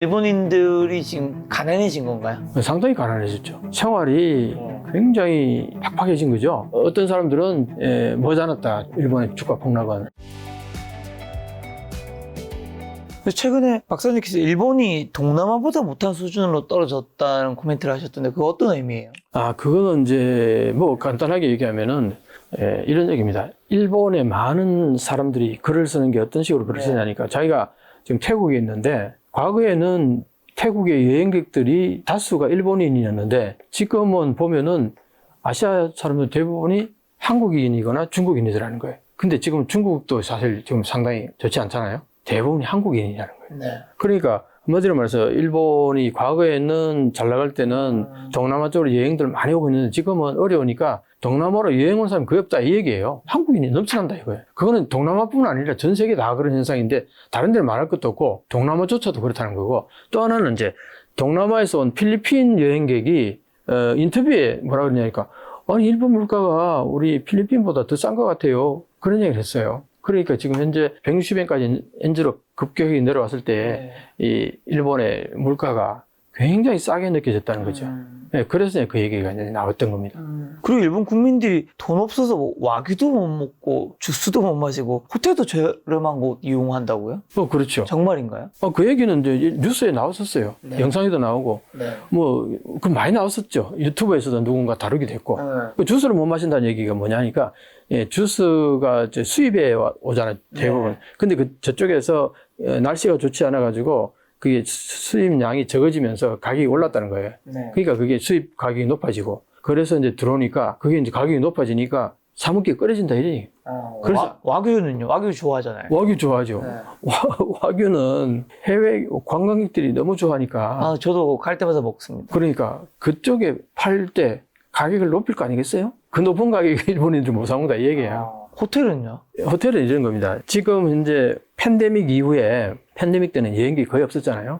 일본인들이 지금 가난해진 건가요? 상당히 가난해졌죠. 생활이 굉장히 팍팍해진 거죠. 어떤 사람들은 머지않았다, 일본의 주가 폭락은. 최근에 박사님께서 일본이 동남아보다 못한 수준으로 떨어졌다는 코멘트를 하셨던데 그거 어떤 의미예요? 그거는 이제 뭐 간단하게 얘기하면은 이런 얘기입니다. 일본의 많은 사람들이 글을 쓰는 게 어떤 식으로 글을 쓰냐니까 자기가 지금 태국에 있는데 과거에는 태국의 여행객들이 다수가 일본인이었는데 지금은 보면은 아시아 사람들 대부분이 한국인이거나 중국인이라는 거예요. 근데 지금 중국도 사실 지금 상당히 좋지 않잖아요. 대부분이 한국인이라는 거예요. 네. 그러니까 한마디로 말해서 일본이 과거에는 잘 나갈 때는 동남아 쪽으로 여행들 많이 오고 있는데 지금은 어려우니까 동남아로 여행 온 사람이 거의 없다 이 얘기예요. 한국인이 넘쳐난다 이거예요. 그거는 동남아뿐 아니라 전 세계 다 그런 현상인데 다른 데는 말할 것도 없고 동남아조차도 그렇다는 거고 또 하나는 이제 동남아에서 온 필리핀 여행객이 인터뷰에 뭐라 그러냐니까 아니 일본 물가가 우리 필리핀보다 더 싼 것 같아요. 그런 얘기를 했어요. 그러니까 지금 현재 160엔까지 엔즈로 급격하게 내려왔을 때 이 일본의 물가가 굉장히 싸게 느껴졌다는 거죠. 네, 그래서 그 얘기가 나왔던 겁니다. 그리고 일본 국민들이 돈 없어서 뭐 와규도 못 먹고 주스도 못 마시고 호텔도 저렴한 곳 이용한다고요? 그렇죠. 정말인가요? 그 얘기는 이제 뉴스에 나왔었어요. 네. 영상에도 나오고 그 많이 나왔었죠. 유튜브에서도 누군가 다루기도 했고 그 주스를 못 마신다는 얘기가 뭐냐니까 주스가 이제 수입에 오잖아요. 대부분. 근데 저쪽에서 날씨가 좋지 않아 가지고 그게 수입량이 적어지면서 가격이 올랐다는 거예요. 그러니까 그게 수입 가격이 높아지고 그래서 이제 들어오니까 그게 이제 가격이 높아지니까 사 먹기 꺼려진다 이러니. 그래서 와규는요? 와규 좋아하잖아요. 와규 좋아하죠. 와규는 해외 관광객들이 너무 좋아하니까. 저도 갈 때마다 먹습니다. 그러니까 그쪽에 팔 때 가격을 높일 거 아니겠어요? 그 높은 가격에 일본인들 못 사먹는다 이 얘기예요. 호텔은요? 호텔은 이런 겁니다. 지금 현재 팬데믹 이후에 팬데믹 때는 여행객이 거의 없었잖아요.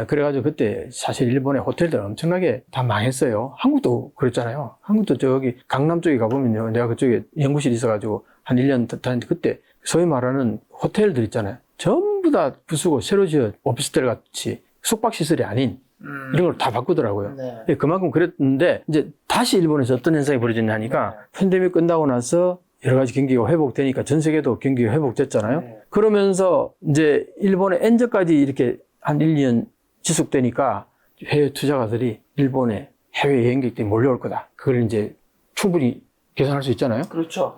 그래가지고 그때 사실 일본의 호텔들 엄청나게 다 망했어요. 한국도 그랬잖아요. 한국도 저기 강남 쪽에 가보면요. 내가 그쪽에 연구실이 있어가지고 한 1년 다녔는데 그때 소위 말하는 호텔들 있잖아요. 전부 다 부수고 새로 지은 오피스텔 같이 숙박시설이 아닌 이런 걸 다 바꾸더라고요. 그만큼 그랬는데 이제 다시 일본에서 어떤 현상이 벌어졌냐 하니까 팬데믹 끝나고 나서 여러 가지 경기가 회복되니까 전 세계도 경기가 회복됐잖아요. 그러면서 이제 일본의 엔저까지 이렇게 한 1, 2년 지속되니까 해외 투자가들이 일본에 해외 여행객들이 몰려올 거다. 그걸 이제 충분히 계산할 수 있잖아요. 그렇죠.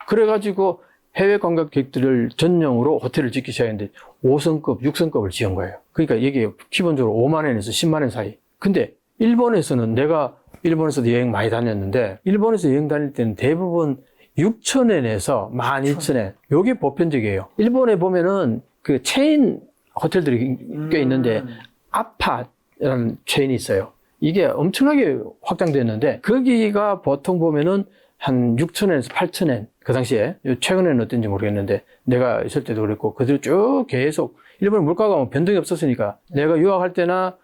그래가지고 해외 관광객들을 전용으로 호텔을 짓기 시작했는데 5성급, 6성급을 지은 거예요. 그러니까 이게 기본적으로 5만 원에서 10만 원 사이. 근데 일본에서는 내가 일본에서도 여행 많이 다녔는데 일본에서 여행 다닐 때는 대부분 6,000엔에서 12,000엔. 요게 보편적이에요. 일본에 보면은 그 체인 호텔들이 꽤 있는데 아파라는 체인이 있어요. 이게 엄청나게 확장됐는데 거기가 보통 보면은 한 6,000엔에서 8,000엔. 그 당시에 최근에는 어떤지 모르겠는데 내가 있을 때도 그랬고 그대로 쭉 계속 일본 물가가 뭐 변동이 없었으니까 내가 유학할 때나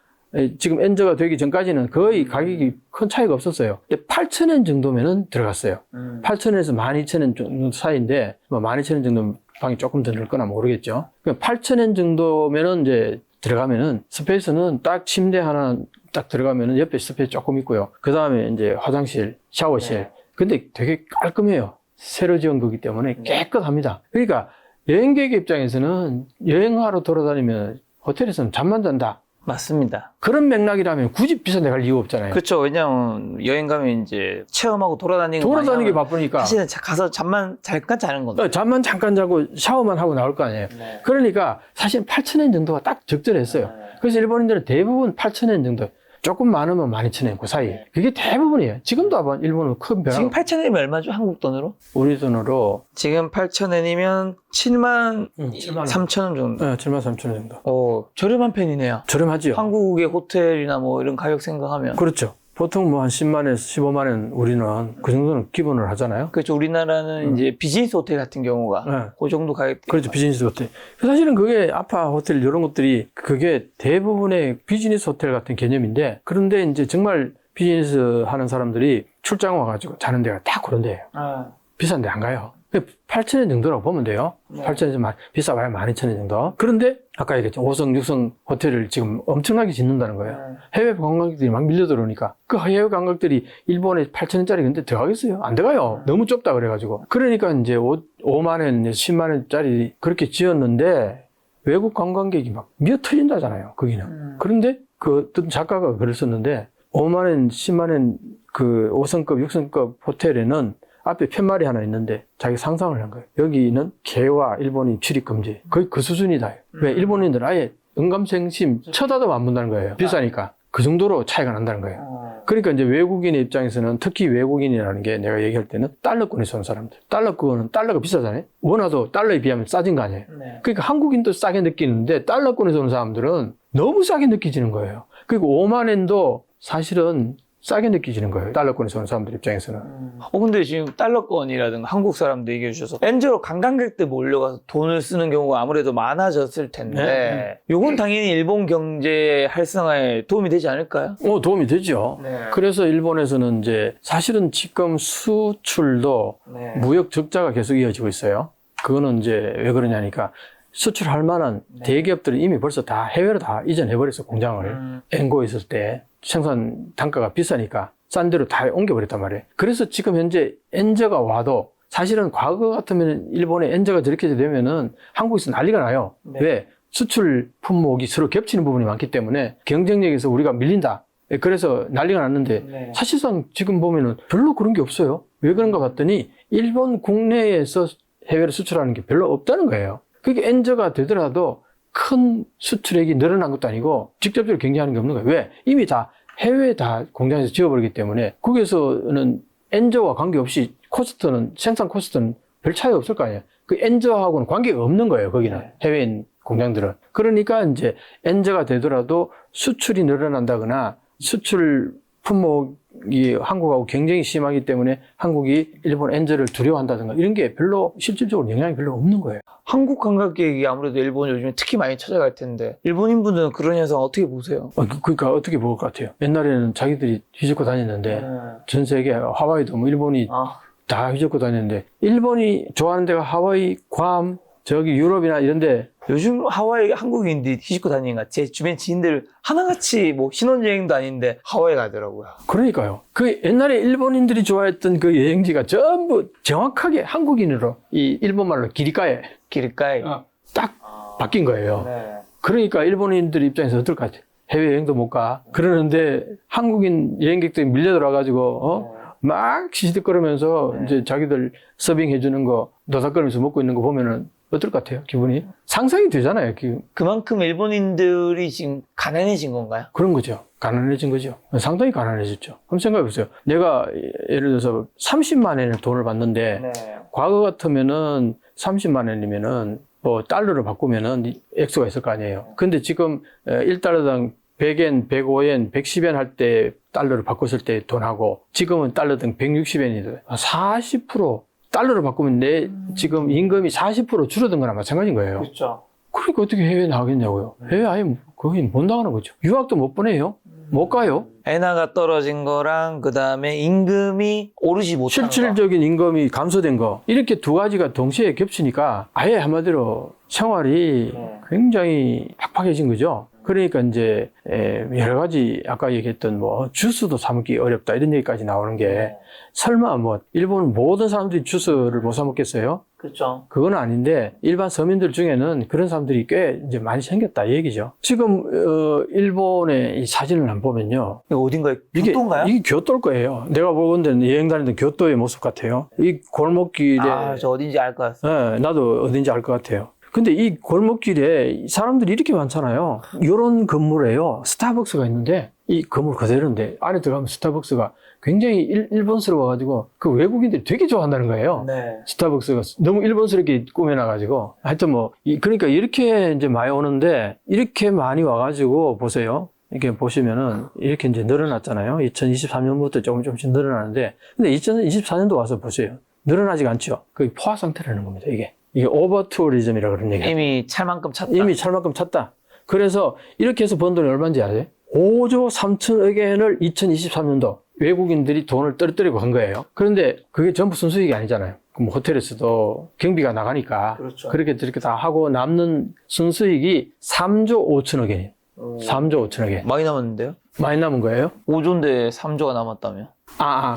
지금 엔저가 되기 전까지는 거의 가격이 큰 차이가 없었어요. 근데 8,000엔 정도면은 들어갔어요. 8,000엔에서 12,000엔 정도 사이인데, 뭐 12,000엔 정도면 방이 조금 더 늘거나 모르겠죠. 8,000엔 정도면은 이제 들어가면은 스페이스는 딱 침대 하나 딱 들어가면은 옆에 스페이스 조금 있고요. 그 다음에 이제 화장실, 샤워실. 근데 되게 깔끔해요. 새로 지은 거기 때문에 깨끗합니다. 그러니까 여행객 입장에서는 여행하러 돌아다니면 호텔에서는 잠만 잔다. 맞습니다. 그런 맥락이라면 굳이 비싼 데 갈 이유가 없잖아요. 그렇죠. 왜냐면 여행 가면 이제 체험하고 돌아다니는 게 바쁘니까. 사실은 가서 잠깐 자는 건데. 잠만 잠깐 자고 샤워만 하고 나올 거 아니에요. 그러니까 사실 8,000엔 정도가 딱 적절했어요. 그래서 일본인들은 대부분 8,000엔 정도. 조금 많으면 12,000엔 그 사이. 그게 대부분이에요. 지금도 아마 일본은 큰 변화. 지금 8,000엔이면 얼마죠? 한국 돈으로? 우리 돈으로 지금 8,000엔이면 7만 3,000원 정도. 네, 73,000원 정도. 저렴한 편이네요. 저렴하지요. 한국의 호텔이나 뭐 이런 가격 생각하면. 그렇죠. 보통 뭐 한 10만에서 15만 원 우리는 그 정도는 기본을 하잖아요. 그렇죠. 우리나라는 이제 비즈니스 호텔 같은 경우가 그 정도 가격. 그렇죠. 비즈니스 호텔. 사실은 그게 아파 호텔 이런 것들이 그게 대부분의 비즈니스 호텔 같은 개념인데 그런데 이제 정말 비즈니스 하는 사람들이 출장 와가지고 자는 데가 딱 그런 데예요. 비싼 데 안 가요. 8,000엔 정도라고 보면 돼요. 네. 8,000엔 비싸봐야 12,000엔 정도. 그런데 아까 얘기했죠. 5성, 6성 호텔을 지금 엄청나게 짓는다는 거예요. 해외 관광객들이 막 밀려 들어오니까 그 해외 관광객들이 일본에 8,000엔짜리 근데 들어가겠어요? 안 들어가요. 너무 좁다 그래가지고. 그러니까 이제 5만엔, 10만엔짜리 그렇게 지었는데 외국 관광객이 막 미어 터진다잖아요. 거기는. 그런데 그 어떤 작가가 글을 썼는데 5만엔, 10만엔 그 5성급, 6성급 호텔에는 앞에 팻말이 하나 있는데 자기 상상을 한 거예요. 여기는 개와 일본인 출입 금지. 거의 그 수준이다. 왜? 일본인들 아예 은감생심 쳐다도 안 본다는 거예요. 비싸니까. 그 정도로 차이가 난다는 거예요. 그러니까 이제 외국인의 입장에서는 특히 외국인이라는 게 내가 얘기할 때는 달러권에서 온 사람들. 달러권은 달러가 비싸잖아요. 원화도 달러에 비하면 싸진 거 아니에요. 네. 그러니까 한국인도 싸게 느끼는데 달러권에서 온 사람들은 너무 싸게 느끼지는 거예요. 그리고 5만 엔도 사실은 싸게 느끼지는 거예요. 달러권에서 온 사람들 입장에서는. 근데 지금 달러권이라든가 한국 사람들 얘기해 주셔서 엔저로 관광객들 몰려가서 돈을 쓰는 경우가 아무래도 많아졌을 텐데 요건 당연히 일본 경제 활성화에 도움이 되지 않을까요? 도움이 되죠. 네. 그래서 일본에서는 이제 사실은 지금 수출도 네. 무역 적자가 계속 이어지고 있어요. 그거는 이제 왜 그러냐니까 수출할 만한 대기업들은 이미 벌써 다 해외로 다 이전해버렸어, 공장을. 엔고에 있을 때 생산 단가가 비싸니까 싼 데로 다 옮겨버렸단 말이에요. 그래서 지금 현재 엔저가 와도 사실은 과거 같으면 일본에 엔저가 저렇게 되면은 한국에서 난리가 나요. 네. 왜? 수출 품목이 서로 겹치는 부분이 많기 때문에 경쟁력에서 우리가 밀린다. 그래서 난리가 났는데 네. 사실상 지금 보면은 별로 그런 게 없어요. 왜 그런가 봤더니 일본 국내에서 해외로 수출하는 게 별로 없다는 거예요. 그게 엔저가 되더라도 큰 수출액이 늘어난 것도 아니고 직접적으로 경쟁하는 게 없는 거예요. 왜? 이미 다 해외에 다 공장에서 지어버리기 때문에 거기에서는 엔저와 관계없이 코스트는 생산 코스트는 별 차이 없을 거 아니에요. 그 엔저하고는 관계가 없는 거예요. 거기는 해외인 공장들은. 그러니까 이제 엔저가 되더라도 수출이 늘어난다거나 수출 품목이 한국하고 경쟁이 심하기 때문에 한국이 일본 엔저를 두려워한다든가 이런 게 별로 실질적으로 영향이 별로 없는 거예요. 한국 관광객이 아무래도 일본 요즘에 특히 많이 찾아갈 텐데 일본인분들은 그런 현상 어떻게 보세요? 그러니까 어떻게 볼 것 같아요? 옛날에는 자기들이 휘젓고 다녔는데 전 세계 하와이도 뭐 일본이 다 휘젓고 다녔는데 일본이 좋아하는 데가 하와이, 괌, 저기 유럽이나 이런데 요즘 하와이 한국인들이 뒤집고 다니니까 제 주변 지인들 하나같이 뭐 신혼여행도 아닌데 하와이 가더라고요. 그러니까요. 그 옛날에 일본인들이 좋아했던 그 여행지가 전부 정확하게 한국인으로 이 일본말로 기리카에 길가에. 딱 바뀐 거예요. 네. 그러니까 일본인들 입장에서 어떨 것 같아요? 해외여행도 못 가. 그러는데 한국인 여행객들이 밀려 들어와가지고 막 시시덕거리면서 이제 자기들 서빙해주는 거 노닥거리면서 먹고 있는 거 보면은 어떨 것 같아요? 기분이? 상상이 되잖아요. 그만큼 일본인들이 지금 가난해진 건가요? 그런 거죠. 가난해진 거죠. 상당히 가난해졌죠. 한번 생각해 보세요. 내가 예를 들어서 30만 엔을 돈을 받는데 과거 같으면은 30만 엔이면은 뭐 달러로 바꾸면은 액수가 있을 거 아니에요. 근데 지금 1달러당 100엔, 105엔, 110엔 할 때 달러로 바꿨을 때 돈하고 지금은 달러당 160엔이 40% 달러로 바꾸면 내 지금 임금이 40% 줄어든 거나 마찬가지인 거예요. 그렇죠. 그러니까 어떻게 해외 나가겠냐고요. 해외 아예 거기 못 나가는 거죠. 유학도 못 보내요. 못 가요. 엔화가 떨어진 거랑 그 다음에 임금이 오르지 못한 거. 실질적인 임금이 감소된 거. 이렇게 두 가지가 동시에 겹치니까 아예 한마디로 생활이 굉장히 팍팍해진 거죠. 그러니까 이제 여러 가지 아까 얘기했던 뭐 주스도 사 먹기 어렵다 이런 얘기까지 나오는 게 설마 뭐 일본 모든 사람들이 주스를 못 사 먹겠어요? 그렇죠. 그건 아닌데 일반 서민들 중에는 그런 사람들이 꽤 이제 많이 생겼다 이 얘기죠. 지금 일본의 이 사진을 한번 보면요. 이거 어딘가에 교토인가요? 이게 교토일 거예요. 내가 보건 데는 여행 다니던 교토의 모습 같아요. 이 골목길에 저 어딘지 알 것 같습니다. 나도 어딘지 알 것 같아요. 근데 이 골목길에 사람들이 이렇게 많잖아요. 이런 건물에요. 스타벅스가 있는데 이 건물 그대로인데 안에 들어가면 스타벅스가 굉장히 일본스러워가지고 그 외국인들이 되게 좋아한다는 거예요. 네. 스타벅스가 너무 일본스럽게 꾸며놔가지고 하여튼 뭐 그러니까 이렇게 이제 많이 오는데 이렇게 많이 와가지고 보세요. 이렇게 보시면은 이렇게 이제 늘어났잖아요. 2023년부터 조금씩 늘어나는데 근데 2024년도 와서 보세요. 늘어나지가 않죠. 거의 포화 상태라는 겁니다. 이게 오버 투어리즘이라고 그런 얘기예요. 이미 찰만큼 찼다. 이미 찰만큼 찼다. 그래서 이렇게 해서 번 돈이 얼마인지 아세요? 5조 3천억 엔을 2023년도 외국인들이 돈을 떨어뜨리고 한 거예요. 그런데 그게 전부 순수익이 아니잖아요. 그럼 호텔에서도 경비가 나가니까 그렇죠. 그렇게 저렇게 다 하고 남는 순수익이 3조 5천억 원이에요. 3조 5천억 원. 많이 남았는데요? 많이 남은 거예요? 5조인데 3조가 남았다며?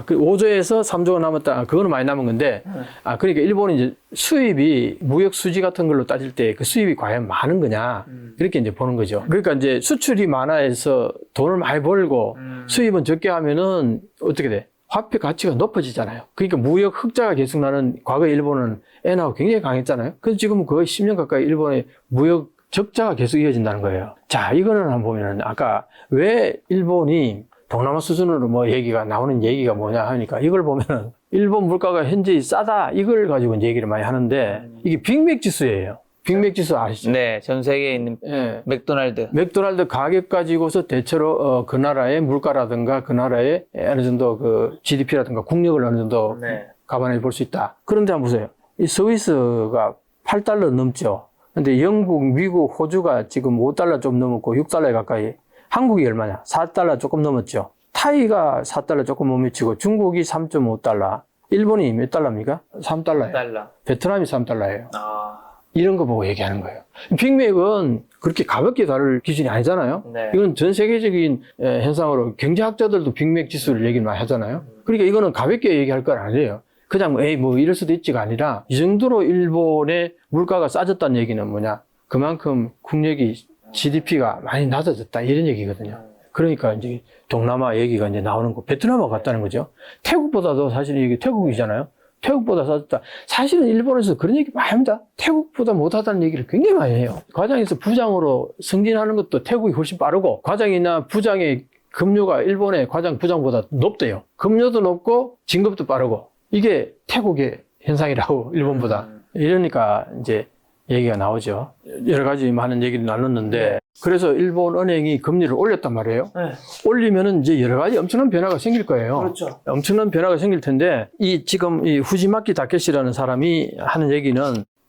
그 5조에서 3조가 남았다. 그거는 많이 남은 건데, 그러니까 일본이 이제 수입이 무역 수지 같은 걸로 따질 때 그 수입이 과연 많은 거냐, 이렇게 이제 보는 거죠. 그러니까 이제 수출이 많아서 돈을 많이 벌고 수입은 적게 하면은 어떻게 돼? 화폐 가치가 높아지잖아요. 그러니까 무역 흑자가 계속 나는 과거 일본은 엔화가 굉장히 강했잖아요. 그래서 지금 거의 10년 가까이 일본의 무역 적자가 계속 이어진다는 거예요. 자, 이거는 한번 보면은 아까 왜 일본이 동남아 수준으로 뭐 얘기가 나오는 얘기가 뭐냐 하니까 이걸 보면은 일본 물가가 현재 싸다 이걸 가지고 이제 얘기를 많이 하는데 이게 빅맥 지수예요. 빅맥 지수 아시죠? 네, 전 세계에 있는 예. 맥도날드. 맥도날드 가격 가지고서 대체로 그 나라의 물가라든가 그 나라의 어느 정도 그 GDP라든가 국력을 어느 정도 네. 감안해 볼 수 있다. 그런데 한번 보세요. 이 스위스가 8달러 넘죠. 근데 영국, 미국, 호주가 지금 5달러 좀 넘었고 6달러에 가까이. 한국이 얼마냐? 4달러 조금 넘었죠. 타이가 4달러 조금 못 미치고 중국이 3.5달러. 일본이 몇 달러입니까? 3달러예요. 달러. 베트남이 3달러예요. 아. 이런 거 보고 얘기하는 거예요. 빅맥은 그렇게 가볍게 다룰 기준이 아니잖아요. 네. 이건 전 세계적인 현상으로 경제학자들도 빅맥 지수를 얘기를 많이 하잖아요. 그러니까 이거는 가볍게 얘기할 건 아니에요. 그냥 뭐 이럴 수도 있지가 아니라 이 정도로 일본의 물가가 싸졌다는 얘기는 뭐냐? 그만큼 국력이 GDP가 많이 낮아졌다 이런 얘기거든요. 그러니까 이제 동남아 얘기가 이제 나오는 거, 베트남하고 같다는 거죠. 태국보다도 사실 이게 태국이잖아요. 태국보다 싸졌다. 사실은 일본에서 그런 얘기 많이 합니다. 태국보다 못하다는 얘기를 굉장히 많이 해요. 과장에서 부장으로 승진하는 것도 태국이 훨씬 빠르고 과장이나 부장의 급료가 일본의 과장, 부장보다 높대요. 급료도 높고 진급도 빠르고 이게 태국의 현상이라고 일본보다. 이러니까 이제 얘기가 나오죠. 여러 가지 많은 얘기를 나눴는데 그래서 일본 은행이 금리를 올렸단 말이에요. 네. 올리면은 이제 여러 가지 엄청난 변화가 생길 거예요. 그렇죠. 엄청난 변화가 생길 텐데 지금 이 후지마키 다케시라는 사람이 하는 얘기는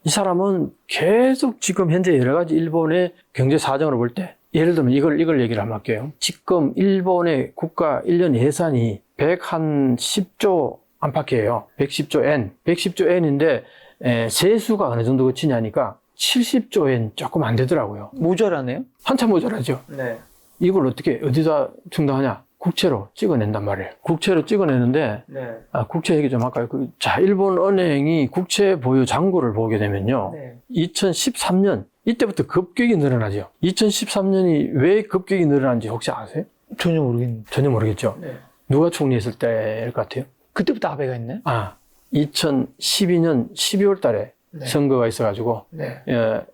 이 사람은 계속 지금 현재 여러 가지 일본의 경제 사정으로 볼 때 예를 들면 이걸 얘기를 한번 할게요. 지금 일본의 국가 1년 예산이 110조 안팎이에요. 110조 엔. 110조 엔인데 세수가 어느 정도 그치냐니까 70조 엔 조금 안 되더라고요. 모자라네요? 한참 모자라죠. 네. 이걸 어디다 충당하냐? 국채로 찍어낸단 말이에요. 국채로 찍어내는데 네. 국채 얘기 좀 할까요? 자, 일본 은행이 국채 보유 잔고를 보게 되면요. 네. 2013년 이때부터 급격히 늘어나죠. 2013년이 왜 급격히 늘어난지 혹시 아세요? 전혀 모르겠는데. 전혀 모르겠죠. 네. 누가 총리했을 때일 것 같아요? 그때부터 아베가 있네? 2012년 12월 달에 네. 선거가 있어가지고, 네.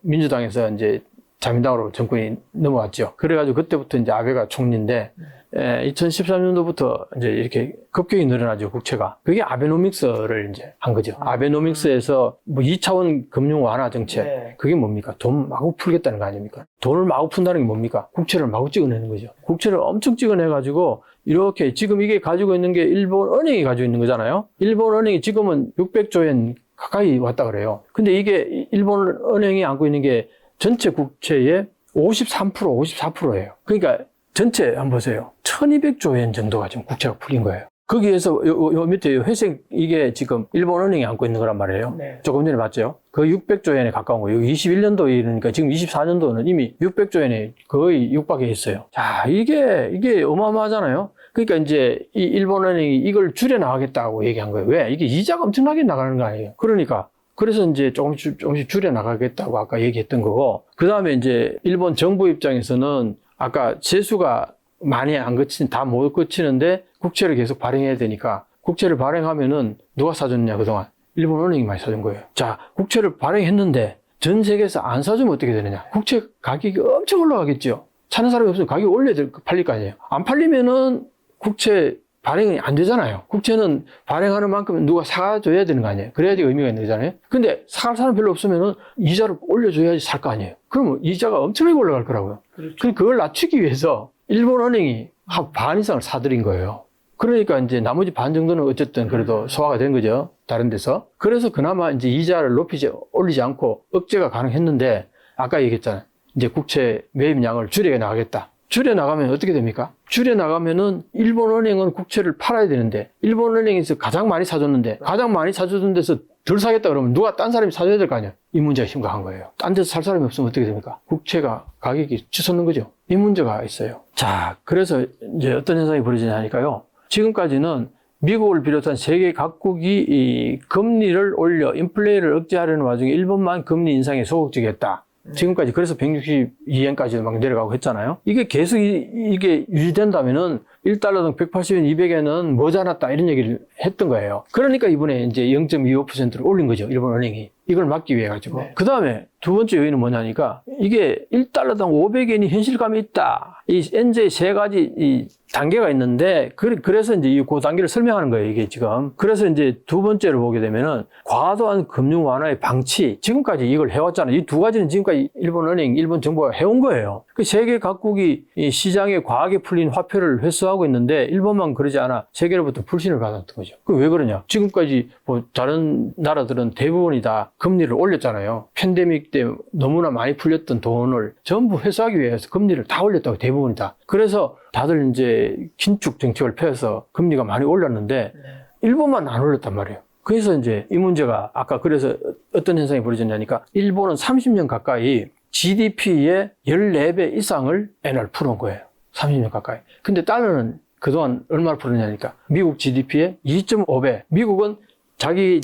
민주당에서 이제 자민당으로 정권이 넘어왔죠. 그래가지고 그때부터 이제 아베가 총리인데, 2013년도부터 이제 이렇게 급격히 늘어나죠, 국채가. 그게 아베노믹스를 이제 한 거죠. 아베노믹스에서 뭐 2차원 금융 완화 정책. 네. 그게 뭡니까? 돈 마구 풀겠다는 거 아닙니까? 돈을 마구 푼다는 게 뭡니까? 국채를 마구 찍어내는 거죠. 국채를 엄청 찍어내가지고, 이렇게 지금 이게 가지고 있는 게 일본 은행이 가지고 있는 거잖아요. 일본 은행이 지금은 600조 엔 가까이 왔다 그래요. 근데 이게 일본 은행이 안고 있는 게 전체 국채의 54%예요. 그러니까 전체 한번 보세요. 1200조 엔 정도가 지금 국채가 풀린 거예요. 거기에서 요 밑에 회색 이게 지금 일본 은행이 안고 있는 거란 말이에요. 네. 조금 전에 봤죠? 그 600조 엔에 가까운 거예요. 21년도 이러니까 지금 24년도는 이미 600조 엔에 거의 육박해 있어요. 자, 이게 어마어마하잖아요. 그러니까 이제 이 일본 은행이 이걸 줄여 나가겠다고 얘기한 거예요. 왜? 이게 이자가 엄청나게 나가는 거 아니에요. 그러니까 그래서 이제 조금씩 줄여 나가겠다고 아까 얘기했던 거고, 그 다음에 이제 일본 정부 입장에서는 아까 세수가 많이 안 거치는, 다 못 거치는데 국채를 계속 발행해야 되니까 국채를 발행하면은 누가 사줬냐 그동안? 일본 은행이 많이 사준 거예요. 자, 국채를 발행했는데 전 세계에서 안 사주면 어떻게 되느냐? 국채 가격이 엄청 올라가겠죠. 사는 사람이 없으면 가격이 팔릴 거 아니에요. 안 팔리면은 국채 발행이 안 되잖아요. 국채는 발행하는 만큼 누가 사줘야 되는 거 아니에요. 그래야지 의미가 있는 거잖아요. 근데 살 사람 별로 없으면은 이자를 올려줘야지 살 거 아니에요. 그러면 이자가 엄청나게 올라갈 거라고요. 그렇죠. 그걸 낮추기 위해서 일본 은행이 반 이상을 사들인 거예요. 그러니까 이제 나머지 반 정도는 어쨌든 그래도 소화가 된 거죠. 다른 데서. 그래서 그나마 이제 이자를 올리지 않고 억제가 가능했는데 아까 얘기했잖아요. 이제 국채 매입량을 줄여 나가겠다. 줄여나가면 어떻게 됩니까? 줄여나가면은 일본은행은 국채를 팔아야 되는데 일본은행에서 가장 많이 사줬는데 가장 많이 사줬는 데서 덜 사겠다 그러면 누가 딴 사람이 사줘야 될 거 아니야. 이 문제가 심각한 거예요. 딴 데서 살 사람이 없으면 어떻게 됩니까? 국채가 가격이 치솟는 거죠. 이 문제가 있어요. 자, 그래서 이제 어떤 현상이 벌어지냐니까요. 지금까지는 미국을 비롯한 세계 각국이 이 금리를 올려 인플레이를 억제하려는 와중에 일본만 금리 인상에 소극적이었다. 지금까지 그래서 162엔까지 막 내려가고 했잖아요. 이게 계속 이게 유지된다면은 1달러당 180엔, 200엔은 모자랐다 이런 얘기를 했던 거예요. 그러니까 이번에 이제 0.25%를 올린 거죠. 일본 은행이. 이걸 막기 위해 가지고. 네. 그 다음에 두 번째 요인은 뭐냐니까 이게 1달러당 500엔이 현실감이 있다. 이 엔제의 세 가지 이 단계가 있는데 그래서 이제 그 단계를 설명하는 거예요. 이게 지금. 그래서 이제 두 번째로 보게 되면은 과도한 금융 완화의 방치. 지금까지 이걸 해왔잖아요. 이 두 가지는 지금까지 일본 은행, 일본 정부가 해온 거예요. 그 세계 각국이 이 시장에 과하게 풀린 화폐를 회수하고 있는데 일본만 그러지 않아 세계로부터 불신을 받았던 거죠. 그 왜 그러냐? 지금까지 뭐 다른 나라들은 대부분이 다 금리를 올렸잖아요. 팬데믹 때 너무나 많이 풀렸던 돈을 전부 회수하기 위해서 금리를 다 올렸다고 대부분이 다. 그래서 다들 이제 긴축 정책을 펴서 금리가 많이 올랐는데 일본만 안 올렸단 말이에요. 그래서 이제 이 문제가 아까 그래서 어떤 현상이 벌어졌냐니까 일본은 30년 가까이 GDP의 14배 이상을 엔화를 풀어온 거예요. 30년 가까이. 근데 달러는 그동안 얼마를 풀었냐니까 미국 GDP의 2.5배. 미국은 자기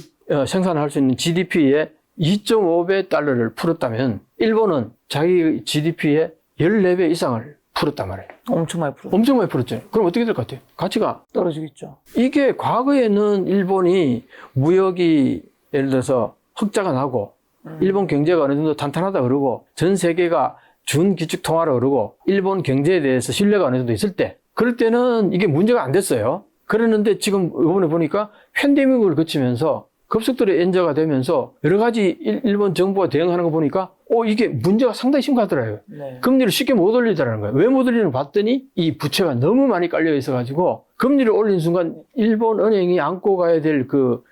생산할 수 있는 GDP의 2.5배 달러를 풀었다면 일본은 자기 GDP의 14배 이상을 풀었단 말이에요. 엄청 많이 풀었죠. 엄청 많이 풀었죠. 그럼 어떻게 될 것 같아요? 가치가 떨어지겠죠. 이게 과거에는 일본이 무역이 예를 들어서 흑자가 나고 일본 경제가 어느 정도 탄탄하다 그러고 전 세계가 준기축 통화라 그러고 일본 경제에 대해서 신뢰가 어느 정도 있을 때 그럴 때는 이게 문제가 안 됐어요. 그랬는데 지금 이번에 보니까 팬데믹을 거치면서 급속도로 엔저가 되면서 여러 가지 일본 정부가 대응하는 거 보니까 이게 문제가 상당히 심각하더라고요. 네. 금리를 쉽게 못 올리더라는 거예요. 왜 못 올리는 봤더니 이 부채가 너무 많이 깔려 있어가지고 금리를 올린 순간 일본 은행이 안고 가야 될 그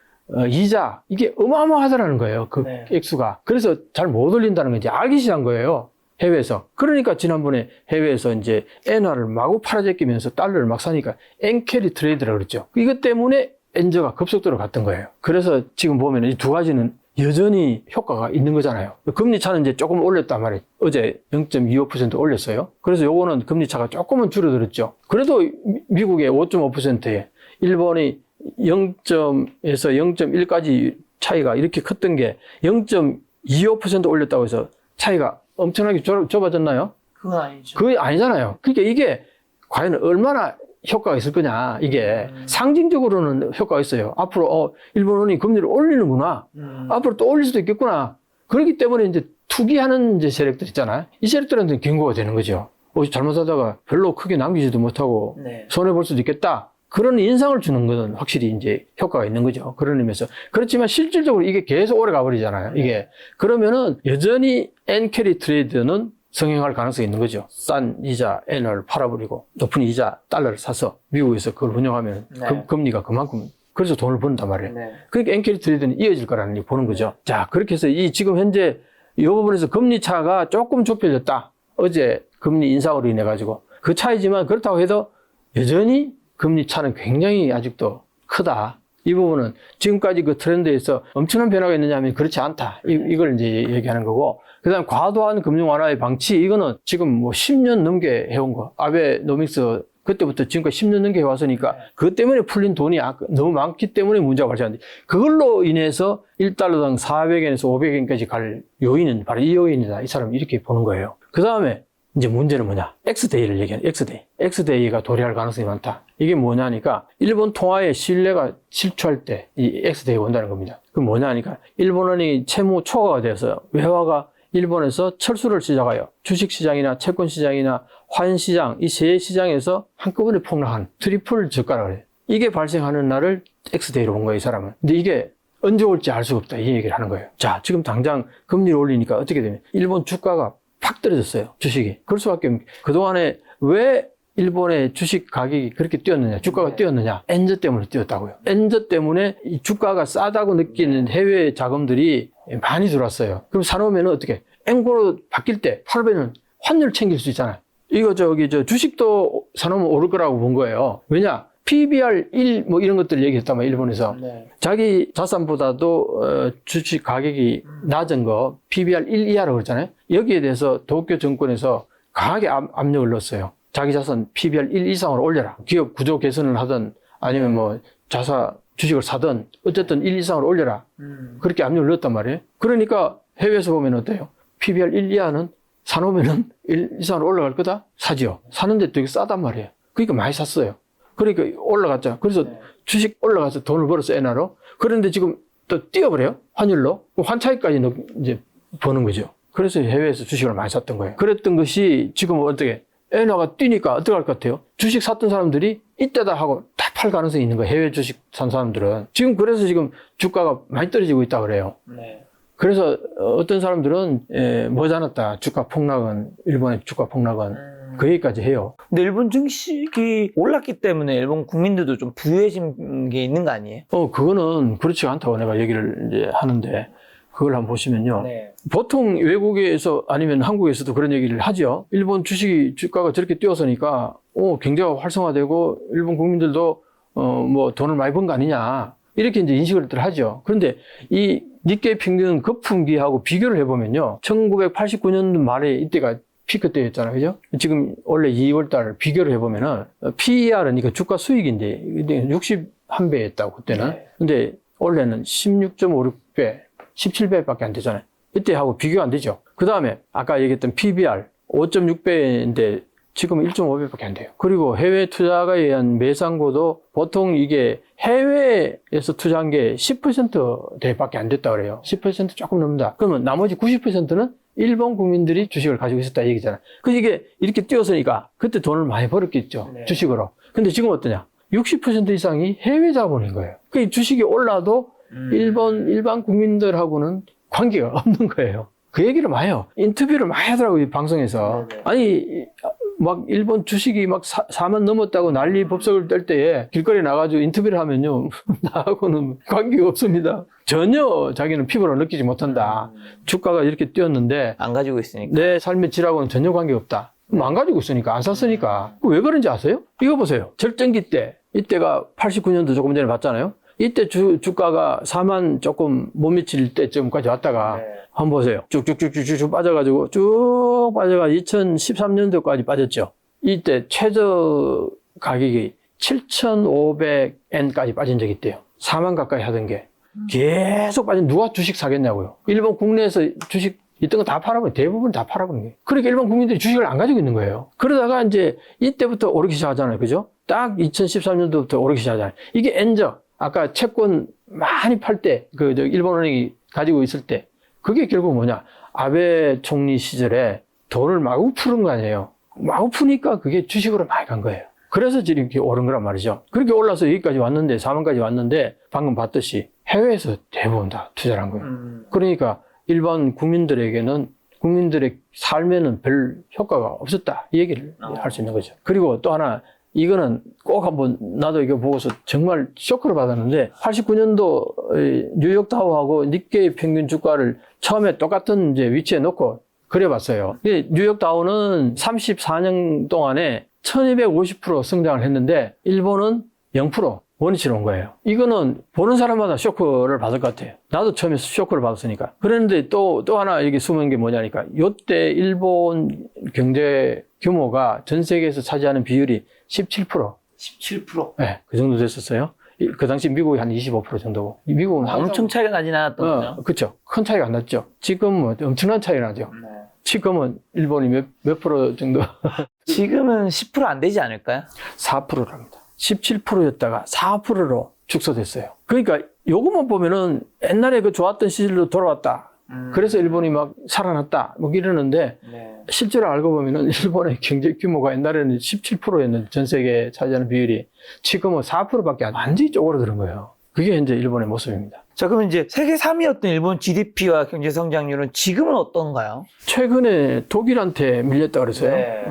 이자 이게 어마어마하다라는 거예요. 그 네. 액수가. 그래서 잘 못 올린다는 건 이제 알기 시작한 거예요. 해외에서. 그러니까 지난번에 해외에서 이제 엔화를 마구 팔아제끼면서 달러를 막 사니까 엔캐리 트레이드라고 그랬죠. 이것 때문에 엔저가 급속도로 갔던 거예요. 그래서 지금 보면 이 두 가지는 여전히 효과가 있는 거잖아요. 금리 차는 이제 조금 올렸단 말이에요. 어제 0.25% 올렸어요. 그래서 요거는 금리 차가 조금은 줄어들었죠. 그래도 미국의 5.5%에 일본이 0.에서 0.1까지 차이가 이렇게 컸던 게 0.25% 올렸다고 해서 차이가 엄청나게 좁아졌나요? 그건 아니죠. 그게 아니잖아요. 그러니까 이게 과연 얼마나 효과가 있을 거냐, 이게. 상징적으로는 효과가 있어요. 앞으로, 일본은행이 금리를 올리는구나. 앞으로 또 올릴 수도 있겠구나. 그렇기 때문에 이제 투기하는 이제 세력들 있잖아요. 이 세력들한테는 경고가 되는 거죠. 잘못하다가 별로 크게 남기지도 못하고 네. 손해볼 수도 있겠다. 그런 인상을 주는 것은 확실히 이제 효과가 있는 거죠. 그런 의미에서. 그렇지만 실질적으로 이게 계속 오래 가버리잖아요. 이게. 그러면은 여전히 엔캐리 트레이드는 성행할 가능성이 있는 거죠. 싼 이자 엔화를 팔아버리고 높은 이자 달러를 사서 미국에서 그걸 운영하면 네. 금리가 그만큼 그래서 돈을 번단 말이에요. 네. 그러니까 엔캐리 트레이드는 이어질 거라는 걸 보는 거죠. 자, 그렇게 해서 지금 현재 이 부분에서 금리 차가 조금 좁혀졌다. 어제 금리 인상으로 인해 가지고 그 차이지만 그렇다고 해도 여전히 금리 차는 굉장히 아직도 크다. 이 부분은 지금까지 그 트렌드에서 엄청난 변화가 있느냐 하면 그렇지 않다. 이걸 이제 얘기하는 거고. 그 다음 과도한 금융 완화의 방치, 이거는 지금 뭐 10년 넘게 해온 거. 아베노믹스 그때부터 지금까지 10년 넘게 해왔으니까 그것 때문에 풀린 돈이 너무 많기 때문에 문제가 발생하는데 그걸로 인해서 1달러당 400엔에서 500엔까지 갈 요인은 바로 이 요인이다. 이 사람은 이렇게 보는 거예요. 그 다음에 이제 문제는 뭐냐? X데이를 얘기하는 X데이. X데이가 도래할 가능성이 많다. 이게 뭐냐니까 일본 통화의 신뢰가 실추할 때 이 X데이가 온다는 겁니다. 그게 뭐냐니까 일본은행이 채무 초과가 돼서 외화가 일본에서 철수를 시작하여 주식시장이나 채권시장이나 환시장 이 세 시장에서 한꺼번에 폭락한 트리플 저가라고 해요. 이게 발생하는 날을 X데이로 본 거예요, 이 사람은. 근데 이게 언제 올지 알 수가 없다 이 얘기를 하는 거예요. 자, 지금 당장 금리를 올리니까 어떻게 되면 일본 주가가 팍 떨어졌어요, 주식이. 그럴 수밖에 없는 게 그동안에 왜 일본의 주식 가격이 그렇게 뛰었느냐, 주가가 뛰었느냐, 엔저 때문에 뛰었다고요. 엔저 때문에 이 주가가 싸다고 느끼는 해외 자금들이 많이 들어왔어요. 그럼 사놓으면 어떻게? 엔고로 바뀔 때 팔으면 환율 챙길 수 있잖아요. 이거 저 주식도 사놓으면 오를 거라고 본 거예요. 왜냐? PBR 1 뭐 이런 것들 얘기했단 말이에요, 일본에서. 네. 자기 자산보다도 주식 가격이 낮은 거 PBR 1 이하라고 그러잖아요. 여기에 대해서 도쿄 정권에서 강하게 압력을 넣었어요. 자기 자산 PBR 1 이상으로 올려라. 기업 구조 개선을 하든 아니면 뭐 주식을 사든 어쨌든 1 이상으로 올려라. 그렇게 압력을 넣었단 말이에요. 그러니까 해외에서 보면 어때요? PBR 1 이하는 사놓으면은 1 이상으로 올라갈 거다? 사지요. 사는데 되게 싸단 말이에요. 그러니까 많이 샀어요. 그러니까 올라갔죠. 그래서 주식 올라가서 돈을 벌었어, 엔화로. 그런데 지금 또 뛰어버려요. 환율로. 환차익까지 이제 버는 거죠. 그래서 해외에서 주식을 많이 샀던 거예요. 그랬던 것이 지금 어떻게 엔화가 뛰니까 어떻게 할 것 같아요? 주식 샀던 사람들이 이때다 하고 다 팔 가능성이 있는 거예요. 해외 주식 산 사람들은. 지금 그래서 지금 주가가 많이 떨어지고 있다고 그래요. 네. 그래서 어떤 사람들은 머지않았다. 주가 폭락은, 일본의 주가 폭락은 그 얘기까지 해요. 근데 일본 증시가 올랐기 때문에 일본 국민들도 좀 부유해진 게 있는 거 아니에요? 그거는 그렇지 않다고 내가 얘기를 이제 하는데, 그걸 한번 보시면요. 네. 보통 외국에서 아니면 한국에서도 그런 얘기를 하죠. 일본 주가가 저렇게 뛰어서니까, 경제가 활성화되고, 일본 국민들도, 뭐 돈을 많이 번 거 아니냐. 이렇게 이제 인식을 하죠. 그런데 이 니케이 평균 거품기하고 비교를 해보면요. 1989년도 말에 이때가 피크 때였잖아요. 그죠? 지금 원래 2월달 비교를 해보면은 PER은 그러니까 주가 수익인데 61배였다고 그때는. 네. 근데 원래는 16.56배, 17배밖에 안 되잖아요. 이때하고 비교가 안 되죠. 그 다음에 아까 얘기했던 PBR 5.6배인데 지금 1.5배밖에 안 돼요. 그리고 해외 투자가에 의한 매상고도 보통 이게 해외에서 투자한 게 10%대밖에 안 됐다 그래요. 10% 조금 넘는다. 그러면 나머지 90%는 일본 국민들이 주식을 가지고 있었다 이 얘기잖아요. 그래서 이게 이렇게 뛰었으니까 그때 돈을 많이 벌었겠죠. 네. 주식으로. 근데 지금 어떠냐? 60% 이상이 해외 자본인 거예요. 그 주식이 올라도 일반 국민들하고는 관계가 없는 거예요. 그 얘기를 많이 해요. 인터뷰를 많이 하더라고요, 방송에서. 네네. 아니, 막 일본 주식이 막 4만 넘었다고 난리 법석을 뗄 때에 길거리에 나가지고 인터뷰를 하면요. 나하고는 관계가 없습니다. 전혀 자기는 피부로 느끼지 못한다. 주가가 이렇게 뛰었는데 안 가지고 있으니까. 내 삶의 질하고는 전혀 관계가 없다. 안 가지고 있으니까, 안 샀으니까. 왜 그런지 아세요? 이거 보세요. 절정기 때, 이때가 89년도 조금 전에 봤잖아요. 이때 주가가 4만 조금 못 미칠 때쯤까지 왔다가 네. 한번 보세요. 쭉쭉쭉쭉쭉 빠져가지고 쭉 빠져가 2013년도까지 빠졌죠. 이때 최저 가격이 7,500엔까지 빠진 적이 있대요. 4만 가까이 하던 게 계속 빠진. 누가 주식 사겠냐고요. 일본 국내에서 주식 있던 거 다 팔아버려. 대부분 다 팔아버린 거예요. 그러니까 일본 국민들이 주식을 안 가지고 있는 거예요. 그러다가 이제 이때부터 오르기 시작하잖아요. 그죠? 딱 2013년도부터 오르기 시작하잖아요. 이게 엔저. 아까 채권 많이 팔 때, 일본은행이 가지고 있을 때, 그게 결국 뭐냐. 아베 총리 시절에 돈을 마구 푸는 거 아니에요. 마구 푸니까 그게 주식으로 많이 간 거예요. 그래서 지금 이렇게 오른 거란 말이죠. 그렇게 올라서 여기까지 왔는데, 4만까지 왔는데, 방금 봤듯이 해외에서 대부분 다 투자를 한 거예요. 그러니까 일반 국민들에게는, 국민들의 삶에는 별 효과가 없었다. 이 얘기를 할 수 있는 거죠. 그리고 또 하나, 이거는 꼭 한번 나도 이거 보고서 정말 쇼크를 받았는데 89년도 뉴욕다우하고 니케이 평균 주가를 처음에 똑같은 이제 위치에 놓고 그려봤어요. 뉴욕다우는 34년 동안에 1250% 성장을 했는데 일본은 0% 원위치로 온 거예요. 이거는 보는 사람마다 쇼크를 받을 것 같아요. 나도 처음에 쇼크를 받았으니까. 그런데 또 하나 여기 숨은 게 뭐냐니까 요때 일본 경제 규모가 전 세계에서 차지하는 비율이 17%. 17%? 네, 그 정도 됐었어요. 그 당시 미국이 한 25% 정도고. 미국은 엄청 차이가 나진 않았던 거죠. 그렇죠. 큰 차이가 안 났죠. 지금은 엄청난 차이가 나죠. 네. 지금은 일본이 몇 프로 정도? 지금은 10% 안 되지 않을까요? 4%랍니다. 17%였다가 4%로 축소됐어요. 그러니까 요것만 보면은 옛날에 그 좋았던 시절로 돌아왔다. 그래서 일본이 막 살아났다. 뭐 이러는데 네. 실제로 알고 보면은 일본의 경제 규모가 옛날에는 17%였는데 전 세계에 차지하는 비율이 지금은 4%밖에 안 완전히 쪼그라드는 거예요. 그게 현재 일본의 모습입니다. 자, 그럼 이제 세계 3위였던 일본 GDP와 경제 성장률은 지금은 어떤가요? 최근에 독일한테 밀렸다 그래서요. 네.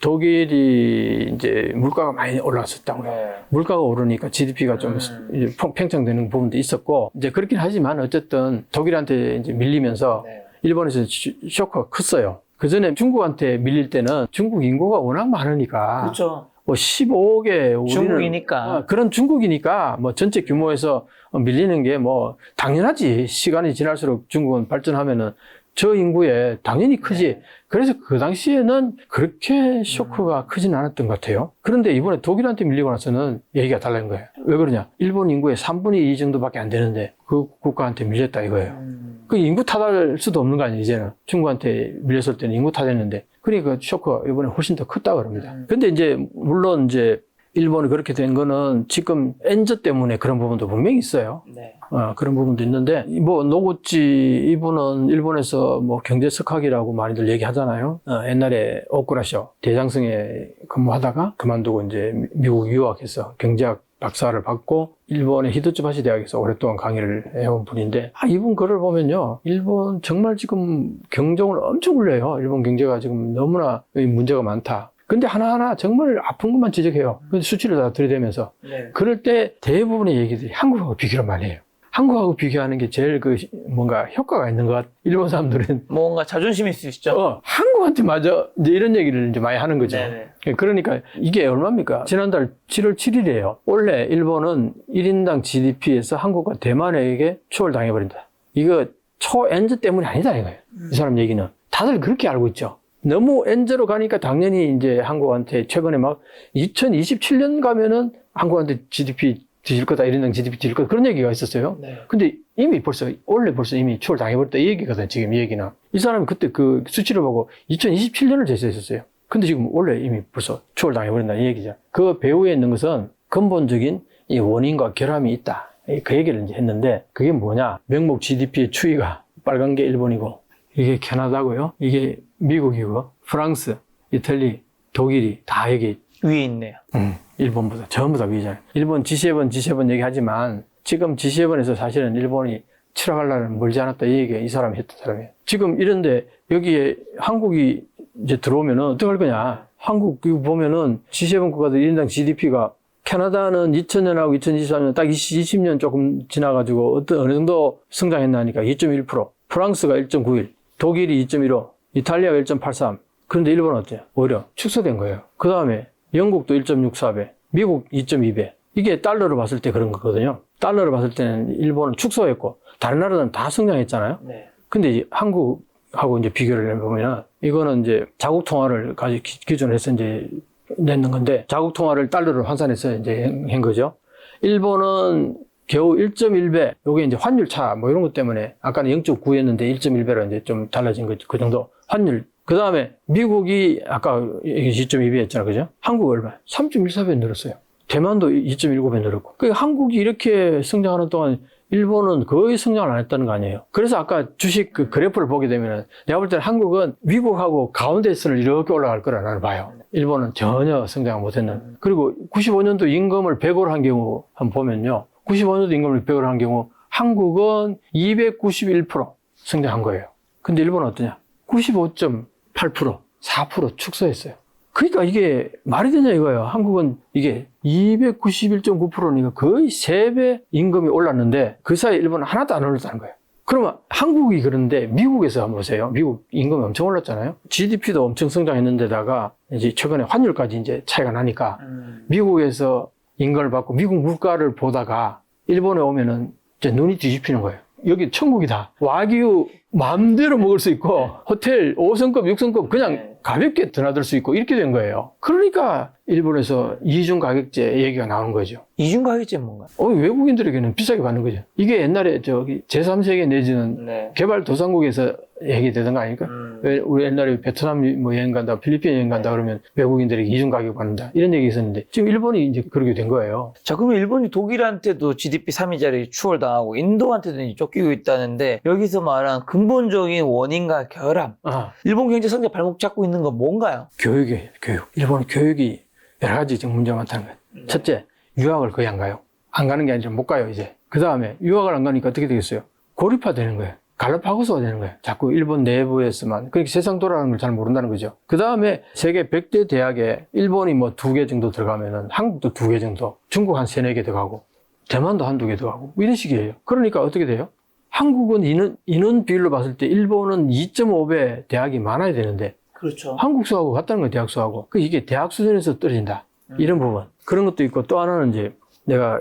독일이 이제 물가가 많이 올랐었다고요. 네. 물가가 오르니까 GDP가 좀 이제 팽창되는 부분도 있었고, 이제 그렇긴 하지만 어쨌든 독일한테 이제 밀리면서 네. 일본에서 쇼크가 컸어요. 그전에 중국한테 밀릴 때는 중국 인구가 워낙 많으니까. 그렇죠. 뭐 15억에 우리는 중국이니까. 그런 중국이니까 뭐 전체 규모에서 밀리는 게 뭐 당연하지. 시간이 지날수록 중국은 발전하면은 저 인구에 당연히 크지. 그래서 그 당시에는 그렇게 쇼크가 크진 않았던 것 같아요. 그런데 이번에 독일한테 밀리고 나서는 얘기가 달라진 거예요. 왜 그러냐? 일본 인구의 3분의 2 정도밖에 안 되는데 그 국가한테 밀렸다 이거예요. 그 인구 탓할 수도 없는 거 아니에요, 이제는. 중국한테 밀렸을 때는 인구 탓했는데. 그러니까 쇼크가 이번에 훨씬 더 컸다 그럽니다. 근데 이제, 물론 이제, 일본이 그렇게 된 거는 지금 엔저 때문에 그런 부분도 분명히 있어요. 네. 그런 부분도 있는데, 뭐, 노구치, 이분은 일본에서 뭐 경제석학이라고 많이들 얘기하잖아요. 옛날에 오쿠라쇼 대장성에 근무하다가 그만두고 이제 미국 유학해서 경제학 박사를 받고 일본의 히토츠바시 대학에서 오랫동안 강의를 해온 분인데, 이분 글을 보면요, 일본 정말 지금 경종을 엄청 울려요. 일본 경제가 지금 너무나 문제가 많다. 근데 하나하나 정말 아픈 것만 지적해요. 근데 수치를 다 들이대면서. 네. 그럴 때 대부분의 얘기들이 한국하고 비교를 많이 해요. 한국하고 비교하는 게 제일 뭔가 효과가 있는 것 같아. 일본 사람들은. 뭔가 자존심이 있으시죠? 한국한테 맞아. 이제 이런 얘기를 이제 많이 하는 거죠. 네네. 그러니까 이게 얼마입니까? 지난달 7월 7일이에요. 원래 일본은 1인당 GDP에서 한국과 대만에게 추월당해버린다. 이거 초엔저 때문이 아니다 이거예요. 이 사람 얘기는. 다들 그렇게 알고 있죠. 너무 엔저로 가니까 당연히 이제 한국한테 최근에 막 2027년 가면은 한국한테 GDP 뒤질 거다, 1인당 GDP 뒤질 거다, 그런 얘기가 있었어요. 네. 근데 이미 원래 벌써 이미 추월 당해버렸다, 이 얘기거든, 지금 이 얘기는. 이 사람이 그때 그 수치를 보고 2027년을 제시했었어요. 근데 지금 원래 이미 벌써 추월 당해버린다, 이 얘기죠. 그 배후에 있는 것은 근본적인 이 원인과 결함이 있다. 그 얘기를 이제 했는데, 그게 뭐냐? 명목 GDP의 추이가 빨간 게 일본이고, 이게 캐나다고요, 이게 미국이고, 프랑스, 이탈리, 독일이 다 여기 위에 있네요. 일본보다 전부 다 위잖아요. 일본 G7 얘기하지만 지금 G7에서 사실은 일본이 추락하려면 멀지 않았다 이 얘기 이 사람이 했던 사람이에요. 지금 이런데 여기에 한국이 이제 들어오면은 어떻게 할 거냐? 한국 보면은 G7 국가들 1인당 GDP가 캐나다는 2000년하고 2024년 딱 20년 조금 지나가지고 어느 정도 성장했나 하니까 2.1%, 프랑스가 1.91, 독일이 2.15, 이탈리아가 1.83. 그런데 일본은 어때요? 오히려 축소된 거예요. 그 다음에 영국도 1.64배, 미국 2.2배. 이게 달러로 봤을 때 그런 거거든요. 달러로 봤을 때는 일본은 축소했고, 다른 나라는 다 성장했잖아요. 네. 근데 이제 한국하고 이제 비교를 해보면, 이거는 이제 자국 통화를 가지고 기준으로 해서 이제 냈는 건데, 자국 통화를 달러로 환산해서 이제 한 거죠. 일본은 겨우 1.1배, 요게 이제 환율 차, 뭐 이런 것 때문에, 아까는 0.9였는데 1.1배로 이제 좀 달라진 거죠. 그 정도. 환율. 그 다음에 미국이 아까 2.2배였잖아, 그죠? 한국 얼마? 3.14배 늘었어요. 대만도 2.19배 늘었고. 그러니까 한국이 이렇게 성장하는 동안 일본은 거의 성장을 안 했다는 거 아니에요. 그래서 아까 주식 그 그래프를 보게 되면은 내가 볼 때는 한국은 미국하고 가운데 선을 이렇게 올라갈 거라 나는 봐요. 일본은 전혀 성장을 못 했는. 그리고 95년도 임금을 100을 한 경우 한번 보면요. 95년도 임금을 100을 한 경우 한국은 291% 성장한 거예요. 근데 일본은 어떠냐? 95.8%, 4% 축소했어요. 그러니까 이게 말이 되냐 이거예요. 한국은 이게 291.9%니까 거의 3배 임금이 올랐는데 그 사이에 일본은 하나도 안 올랐다는 거예요. 그러면 한국이 그런데 미국에서 한번 보세요. 미국 임금이 엄청 올랐잖아요. GDP도 엄청 성장했는데다가 이제 최근에 환율까지 이제 차이가 나니까 미국에서 임금을 받고 미국 물가를 보다가 일본에 오면은 이제 눈이 뒤집히는 거예요. 여기 천국이다. 와규 마음대로 먹을 수 있고 호텔 5성급, 6성급 그냥 가볍게 드나들 수 있고 이렇게 된 거예요. 그러니까 일본에서 이중 가격제 얘기가 나오는 거죠. 이중 가격제는 뭔가요? 외국인들에게는 비싸게 받는 거죠. 이게 옛날에 저기 제3세계 내지는 개발도상국에서 얘기되던 거 아닙니까? 왜 우리 옛날에 베트남 뭐 여행 간다, 필리핀 여행 간다 그러면 외국인들에게 이중 가격 받는다 이런 얘기 있었는데 지금 일본이 이제 그렇게 된 거예요. 자, 그러면 일본이 독일한테도 GDP 3위짜리 추월당하고 인도한테도 이제 쫓기고 있다는데 여기서 말한 근본적인 원인과 결함, 일본 경제 성장 발목 잡고 있는 건 뭔가요? 교육이에요. 교육. 일본은 교육이 여러 가지 지금 문제가 많다는 거예요. 첫째, 유학을 거의 안 가요. 안 가는 게 아니라 못 가요, 이제. 그 다음에 유학을 안 가니까 어떻게 되겠어요? 고립화 되는 거예요. 갈라파고스가 되는 거예요. 자꾸 일본 내부에서만. 그렇게 세상 돌아가는 걸 잘 모른다는 거죠. 그 다음에 세계 100대 대학에 일본이 뭐 2개 정도 들어가면은 한국도 2개 정도, 중국 한 3, 4개 들어가고, 대만도 1, 2개 들어가고, 이런 식이에요. 그러니까 어떻게 돼요? 한국은 인원 비율로 봤을 때 일본은 2.5배 대학이 많아야 되는데 그렇죠. 한국 수하고 같다는 거예요, 대학 수하고. 이게 대학 수준에서 떨어진다. 이런 부분. 그런 것도 있고 또 하나는 이제 내가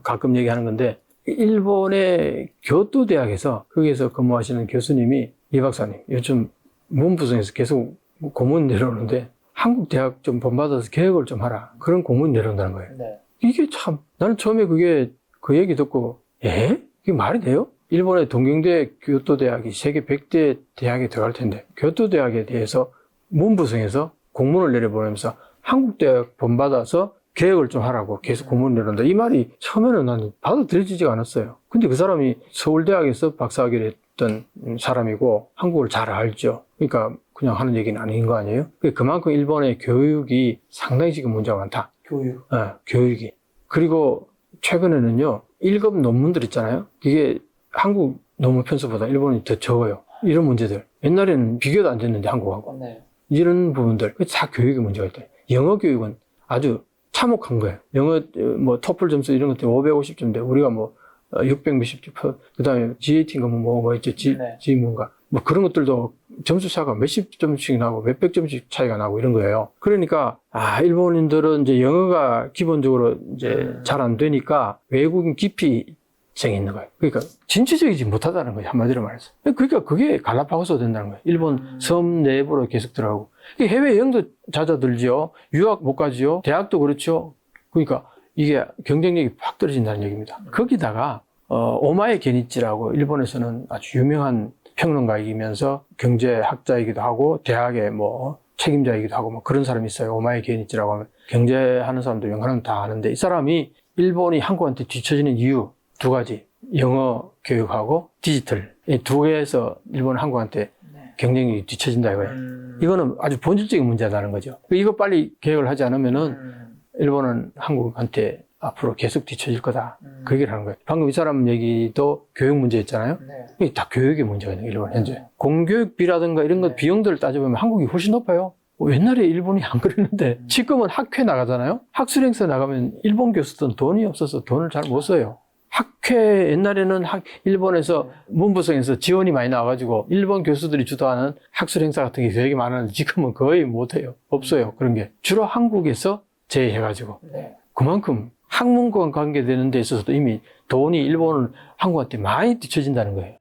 가끔 얘기하는 건데 일본의 교토 대학에서 거기에서 근무하시는 교수님이 이 박사님 요즘 문부성에서 계속 고문 내려오는데 한국 대학 좀 본받아서 개혁을 좀 하라. 그런 공문 내려온다는 거예요. 네. 이게 참 나는 처음에 그 얘기 듣고 이게 말이 돼요? 일본의 동경대 교토대학이 세계 100대 대학에 들어갈 텐데 교토대학에 대해서 문부성에서 공문을 내려보내면서 한국대학 본받아서 개혁을 좀 하라고 계속 공문을 내려온다. 이 말이 처음에는 나는 받아들여지지가 않았어요. 근데 그 사람이 서울대학에서 박사학위를 했던 사람이고 한국을 잘 알죠. 그러니까 그냥 하는 얘기는 아닌 거 아니에요? 그만큼 일본의 교육이 상당히 지금 문제가 많다. 교육. 교육이. 그리고 최근에는요, 1급 논문들 있잖아요. 이게 한국 논문 편수보다 일본이 더 적어요. 이런 문제들. 옛날에는 비교도 안 됐는데 한국하고. 네. 이런 부분들. 다 교육의 문제가 있다. 영어 교육은 아주 참혹한 거예요. 영어, 토플 점수 이런 것들 550점인데, 우리가 600 몇십 점, 그 다음에 GAT인가 뭐 있죠. G 뭔가. 그런 것들도 점수 차가 몇십 점씩 나고 몇백 점씩 차이가 나고 이런 거예요. 그러니까, 일본인들은 이제 영어가 기본적으로 이제 잘 안 되니까 외국인 기피증이 있는 거예요. 그러니까 진취적이지 못하다는 거예요. 한마디로 말해서. 그러니까 그게 갈라파고스가 된다는 거예요. 일본 섬 내부로 계속 들어가고. 해외여행도 잦아들죠. 유학 못 가지요. 대학도 그렇죠. 그러니까 이게 경쟁력이 확 떨어진다는 얘기입니다. 거기다가 오마에 게니치라고 일본에서는 아주 유명한 평론가이면서 경제학자이기도 하고 대학의 책임자이기도 하고 그런 사람이 있어요. 오마에 게니치라고 하면 경제하는 사람들 영어는 다 아는데 이 사람이 일본이 한국한테 뒤처지는 이유 2가지. 영어 교육하고 디지털. 이 2개에서 일본은 한국한테 경쟁력이 뒤처진다 이거예요. 이거는 아주 본질적인 문제다는 거죠. 이거 빨리 개혁을 하지 않으면은 일본은 한국한테 앞으로 계속 뒤처질 거다. 그 얘기를 하는 거예요. 방금 이 사람 얘기도 교육 문제였잖아요. 네. 다 교육의 문제가 있는 일본 현재. 공교육비라든가 이런 것 비용들을 따져보면 한국이 훨씬 높아요. 옛날에 일본이 안 그랬는데 지금은 학회 나가잖아요. 학술행사 나가면 일본 교수들은 돈이 없어서 돈을 잘 못 써요. 학회 옛날에는 일본에서 문부성에서 지원이 많이 나와가지고 일본 교수들이 주도하는 학술행사 같은 게 되게 많았는데 지금은 거의 못해요. 없어요. 그런 게. 주로 한국에서 제외해가지고. 네. 그만큼 학문과 관계되는 데 있어서도 이미 돈이 일본은 한국한테 많이 뒤처진다는 거예요.